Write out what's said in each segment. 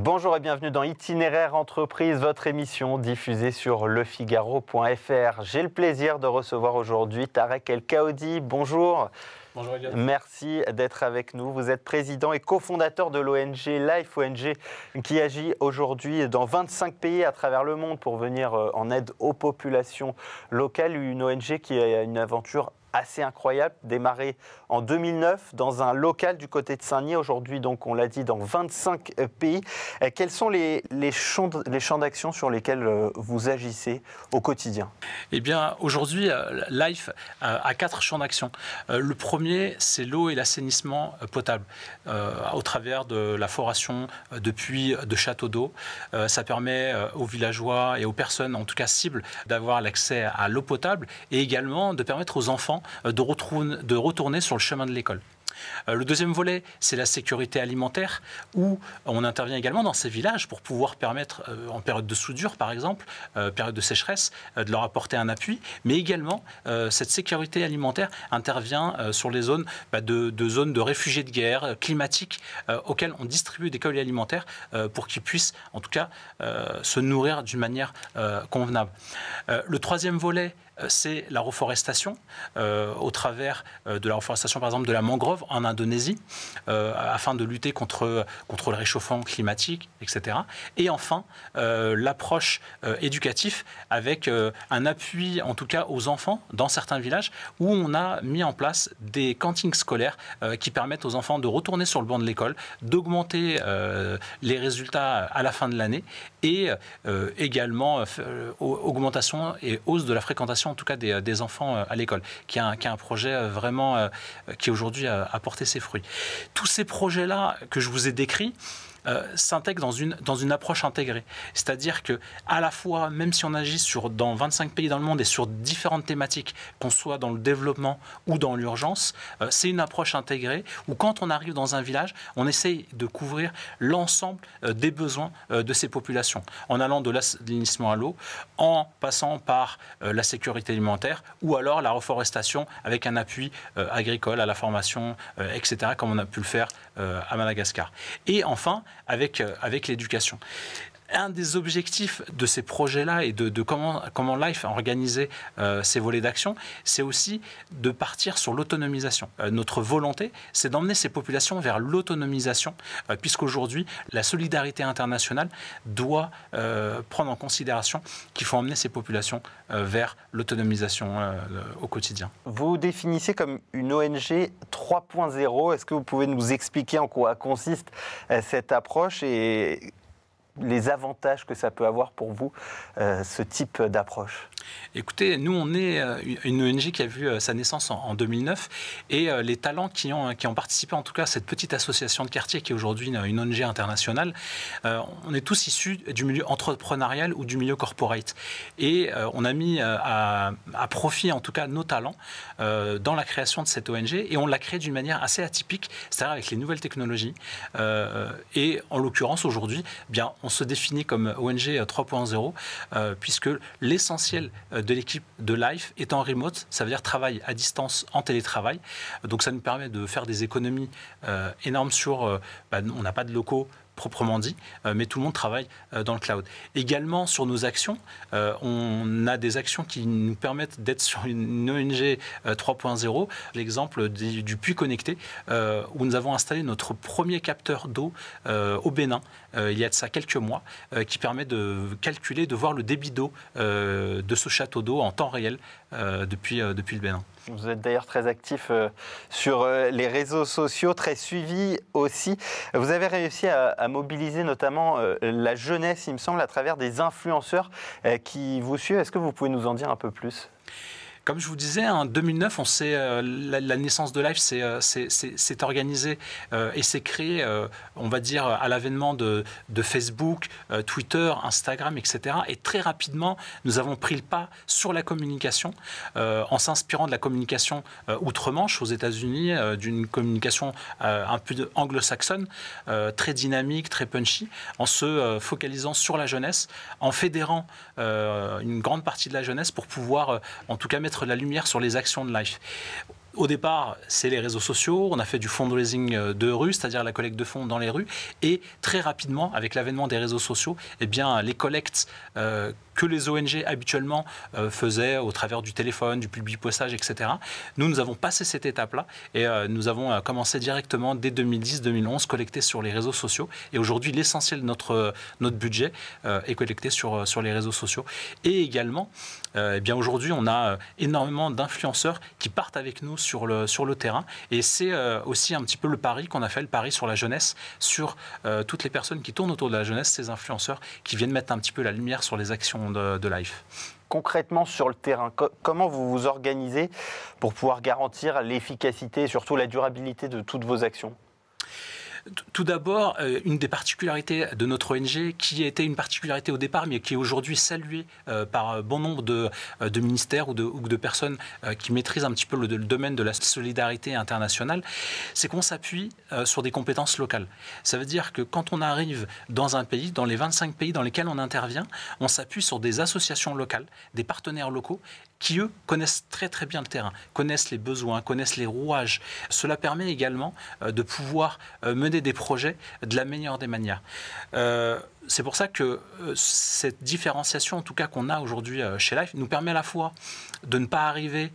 Bonjour et bienvenue dans Itinéraire Entreprise, votre émission diffusée sur lefigaro.fr. J'ai le plaisir de recevoir aujourd'hui Tarek El Kaoudi. Bonjour. Bonjour Eliott. Merci d'être avec nous. Vous êtes président et cofondateur de l'ONG Life, ONG qui agit aujourd'hui dans 25 pays à travers le monde pour venir en aide aux populations locales. Une ONG qui a une aventure assez incroyable, démarré en 2009 dans un local du côté de Saint-Denis. Aujourd'hui, donc, on l'a dit, dans 25 pays. Quels sont les champs d'action sur lesquels vous agissez au quotidien? Eh bien, aujourd'hui, Life a 4 champs d'action. Le premier, c'est l'eau et l'assainissement potable au travers de la foration de puits, de châteaux d'eau. Ça permet aux villageois et aux personnes, en tout cas cibles, d'avoir l'accès à l'eau potable et également de permettre aux enfants de retourner sur le chemin de l'école. Le deuxième volet, c'est la sécurité alimentaire, où on intervient également dans ces villages pour pouvoir permettre, en période de soudure par exemple, période de sécheresse, de leur apporter un appui. Mais également, cette sécurité alimentaire intervient sur les zones de zones de réfugiés de guerre climatiques auxquelles on distribue des colis alimentaires pour qu'ils puissent, en tout cas, se nourrir d'une manière convenable. Le troisième volet, c'est la reforestation, au travers de la reforestation, par exemple, de la mangrove en Indonésie, afin de lutter contre le réchauffement climatique, etc. Et enfin, l'approche éducative avec un appui, en tout cas, aux enfants dans certains villages, où on a mis en place des cantines scolaires qui permettent aux enfants de retourner sur le banc de l'école, d'augmenter les résultats à la fin de l'année, et également augmentation et hausse de la fréquentation, en tout cas des enfants à l'école, qui est un projet vraiment qui aujourd'hui a porté ses fruits. Tous ces projets-là que je vous ai décrits s'intègrent dans une approche intégrée. C'est-à-dire que, à la fois, même si on agit dans 25 pays dans le monde et sur différentes thématiques, qu'on soit dans le développement ou dans l'urgence, c'est une approche intégrée où, quand on arrive dans un village, on essaye de couvrir l'ensemble des besoins de ces populations, en allant de l'assainissement à l'eau, en passant par la sécurité alimentaire ou alors la reforestation avec un appui agricole à la formation, etc., comme on a pu le faire à Madagascar. Et enfin, avec l'éducation. Un des objectifs de ces projets-là et de comment Life a organisé ces volets d'action, c'est aussi de partir sur l'autonomisation. Notre volonté, c'est d'emmener ces populations vers l'autonomisation, puisqu'aujourd'hui, la solidarité internationale doit prendre en considération qu'il faut emmener ces populations vers l'autonomisation au quotidien. Vous définissez comme une ONG 3.0. Est-ce que vous pouvez nous expliquer en quoi consiste cette approche et les avantages que ça peut avoir pour vous, ce type d'approche? Écoutez, nous, on est une ONG qui a vu sa naissance en 2009 et les talents qui ont participé, en tout cas, à cette petite association de quartier qui est aujourd'hui une ONG internationale, on est tous issus du milieu entrepreneurial ou du milieu corporate. Et on a mis à profit, en tout cas, nos talents dans la création de cette ONG et on l'a créée d'une manière assez atypique, c'est-à-dire avec les nouvelles technologies. Et en l'occurrence, aujourd'hui, bien, on se définit comme ONG 3.0 puisque l'essentiel de l'équipe de Life est en remote, ça veut dire travail à distance en télétravail. Donc ça nous permet de faire des économies énormes sur... on n'a pas de locaux proprement dit, mais tout le monde travaille dans le cloud. Également, sur nos actions, on a des actions qui nous permettent d'être sur une ONG 3.0. L'exemple du puits connecté, où nous avons installé notre premier capteur d'eau au Bénin, il y a de ça quelques mois, qui permet de calculer, de voir le débit d'eau de ce château d'eau en temps réel depuis le Bénin. Vous êtes d'ailleurs très actif sur les réseaux sociaux, très suivi aussi. Vous avez réussi à mobiliser notamment la jeunesse, il me semble, à travers des influenceurs qui vous suivent. Est-ce que vous pouvez nous en dire un peu plus ? Comme je vous disais, en 2009, la naissance de Life s'est organisée et s'est créée, on va dire, à l'avènement de Facebook, Twitter, Instagram, etc. Et très rapidement, nous avons pris le pas sur la communication en s'inspirant de la communication outre-Manche, aux États-Unis, d'une communication un peu anglo-saxonne, très dynamique, très punchy, en se focalisant sur la jeunesse, en fédérant une grande partie de la jeunesse pour pouvoir, en tout cas, mettre la lumière sur les actions de Life. Au départ, c'est les réseaux sociaux, on a fait du fundraising de rue, c'est-à-dire la collecte de fonds dans les rues, et très rapidement, avec l'avènement des réseaux sociaux, eh bien, les collectes que les ONG habituellement faisaient au travers du téléphone, du publipostage, etc. Nous avons passé cette étape-là et nous avons commencé directement dès 2010-2011, collecter sur les réseaux sociaux. Et aujourd'hui, l'essentiel de notre budget est collecté sur les réseaux sociaux. Et également, eh bien aujourd'hui, on a énormément d'influenceurs qui partent avec nous sur le terrain. Et c'est aussi un petit peu le pari qu'on a fait, le pari sur la jeunesse, sur toutes les personnes qui tournent autour de la jeunesse, ces influenceurs qui viennent mettre un petit peu la lumière sur les actions de Life. Concrètement sur le terrain, comment vous vous organisez pour pouvoir garantir l'efficacité et surtout la durabilité de toutes vos actions ? Tout d'abord, une des particularités de notre ONG, qui était une particularité au départ, mais qui est aujourd'hui saluée par bon nombre de ministères ou de personnes qui maîtrisent un petit peu le domaine de la solidarité internationale, c'est qu'on s'appuie sur des compétences locales. Ça veut dire que quand on arrive dans un pays, dans les 25 pays dans lesquels on intervient, on s'appuie sur des associations locales, des partenaires locaux, qui, eux, connaissent très très bien le terrain, connaissent les besoins, connaissent les rouages. Cela permet également de pouvoir mener des projets de la meilleure des manières. C'est pour ça que cette différenciation, en tout cas qu'on a aujourd'hui chez Life, nous permet à la fois de ne pas arriver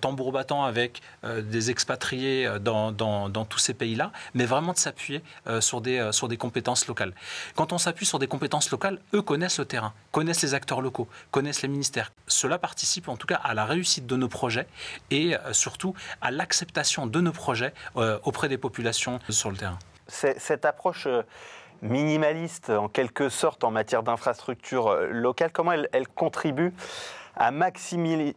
tambour battant avec des expatriés dans tous ces pays-là, mais vraiment de s'appuyer sur des compétences locales. Quand on s'appuie sur des compétences locales, eux connaissent le terrain, connaissent les acteurs locaux, connaissent les ministères. Cela participe en tout cas à la réussite de nos projets et surtout à l'acceptation de nos projets auprès des populations sur le terrain. Cette approche minimaliste en quelque sorte en matière d'infrastructures locales, comment elle contribue à maximiser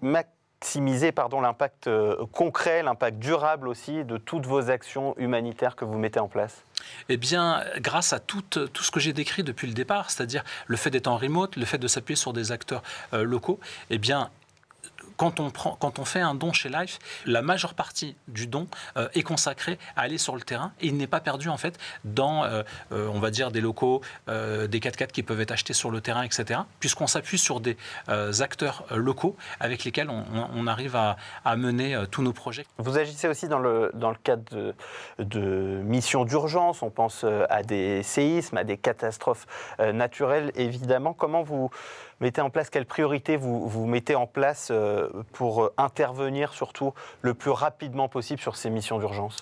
l'impact concret, l'impact durable aussi de toutes vos actions humanitaires que vous mettez en place ? Eh bien, grâce à tout ce que j'ai décrit depuis le départ, c'est-à-dire le fait d'être en remote, le fait de s'appuyer sur des acteurs locaux, eh bien, quand on fait un don chez Life, la majeure partie du don est consacrée à aller sur le terrain et il n'est pas perdu en fait dans, on va dire, des locaux, des 4x4 qui peuvent être achetés sur le terrain, etc. Puisqu'on s'appuie sur des acteurs locaux avec lesquels on arrive à mener tous nos projets. Vous agissez aussi dans le cadre de missions d'urgence, on pense à des séismes, à des catastrophes naturelles évidemment. Comment vous mettez en place, quelles priorités vous mettez en place pour intervenir surtout le plus rapidement possible sur ces missions d'urgence ?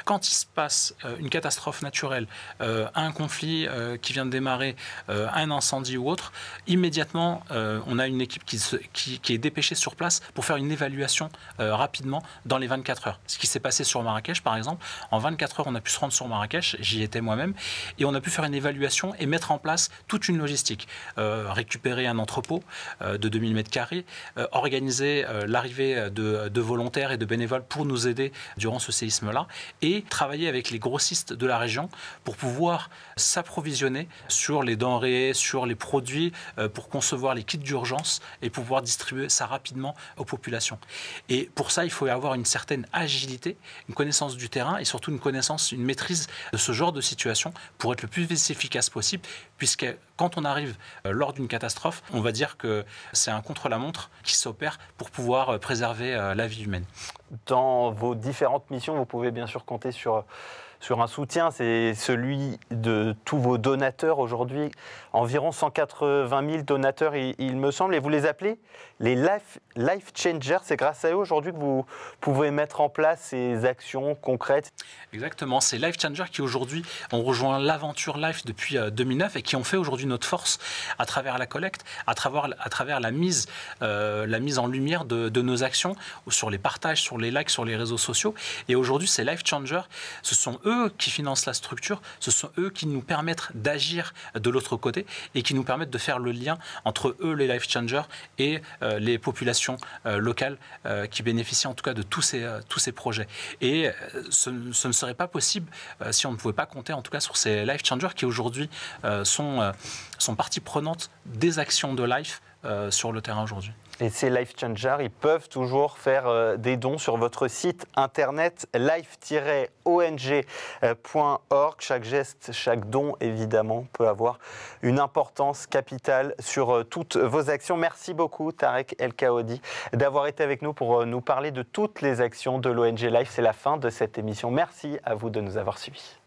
Quand il se passe une catastrophe naturelle, un conflit qui vient de démarrer, un incendie ou autre, immédiatement on a une équipe qui est dépêchée sur place pour faire une évaluation rapidement dans les 24 heures. Ce qui s'est passé sur Marrakech par exemple, en 24 heures on a pu se rendre sur Marrakech, j'y étais moi-même, et on a pu faire une évaluation et mettre en place toute une logistique, récupérer un entrepôt de 2000 m², organiser l'arrivée de volontaires et de bénévoles pour nous aider durant ce séisme-là et travailler avec les grossistes de la région pour pouvoir s'approvisionner sur les denrées, sur les produits, pour concevoir les kits d'urgence et pouvoir distribuer ça rapidement aux populations. Et pour ça, il faut avoir une certaine agilité, une connaissance du terrain et surtout une maîtrise de ce genre de situation pour être le plus efficace possible, puisque quand on arrive lors d'une catastrophe, on va dire que c'est un contre-la-montre qui s'opère pour pouvoir préserver la vie humaine. Dans vos différentes missions, vous pouvez bien sûr compter sur un soutien, c'est celui de tous vos donateurs aujourd'hui, environ 180 000 donateurs il me semble, et vous les appelez les Life Changers, c'est grâce à eux aujourd'hui que vous pouvez mettre en place ces actions concrètes. Exactement, c'est Life Changers qui aujourd'hui ont rejoint l'aventure Life depuis 2009 et qui ont fait aujourd'hui notre force à travers la collecte, à travers la mise en lumière de nos actions, sur les partages, sur les likes, sur les réseaux sociaux. Et aujourd'hui, ces Life Changers, ce sont eux qui financent la structure, ce sont eux qui nous permettent d'agir de l'autre côté et qui nous permettent de faire le lien entre eux, les Life Changers, et les populations locales qui bénéficient en tout cas de tous ces projets. Et ce ne serait pas possible si on ne pouvait pas compter en tout cas sur ces Life Changers qui aujourd'hui sont partie prenante des actions de Life sur le terrain aujourd'hui. Et ces Life Changers, ils peuvent toujours faire des dons sur votre site internet life-ong.org. Chaque geste, chaque don, évidemment, peut avoir une importance capitale sur toutes vos actions. Merci beaucoup, Tarek El Kaoudi, d'avoir été avec nous pour nous parler de toutes les actions de l'ONG Life. C'est la fin de cette émission. Merci à vous de nous avoir suivis.